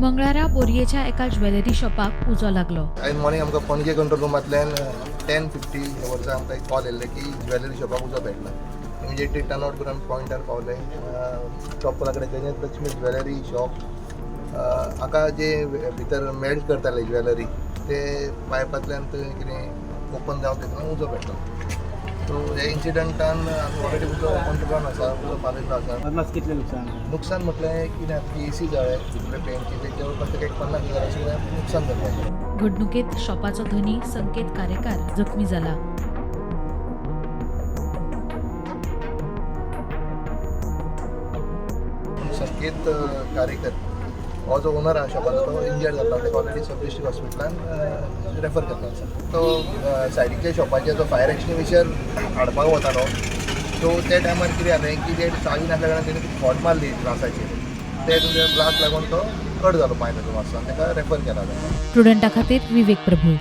मंगळारा बोरयेच्या एका ज्वेलरी शॉपाक उजो लागलो. आयज मॉर्निंग आमकां पणजे कंट्रोल रूमांतल्यान 10:50 ह्या वर्सा आमकां एक कॉल येयल्ले की ज्वेलरी शॉपाक उजो पेटला. इमिजिएटली टर्न आउट करून पॉयंटार पावले. शॉपा कडेन गणेश लक्ष्मी ज्वेलरी शॉप. हाका जे भितर मेल्ट करताले ज्वेलरी ते पायपांतल्यान थंय कितें ओपन जावन तेतून उजो पेटलो. सो हे इन्सिडंटान आमी ऑलरेडी उजो कंट्रोलान आसा, उजो पालयल्लो आसा. अदमास कितलें नुकसान? नुकसान म्हटलें कितें आतां एसी जळ्ळे, भितरले पेंटी ते जवळपास एक 50,000 नुकसान जालें. घडणुकेत शॉपाचो धनी संकेत कारेकार जखमी जाला. संकेत कारेकर हो जो ओनर आहा शॉपाचो तो इंजर्ड जाता. ताका ऑलरेडी सब डिस्ट्रिक्ट हॉस्पिटलान रेफर केल्लो आसा. तो सायडीच्या शॉपाचेर जो फायर एक्सटिंग्विशर हाडपाक वतालो सो त्या टायमार कितें जालें की ते चावी नासल्या कारणान तेणें खोट मारली ग्लासाचेर. ते ब्लास्ट लागून तो कट जालो पांय ताचो मातसो आनी ताका रेफर केला. प्रुडंटा खातीर विवेक प्रभू.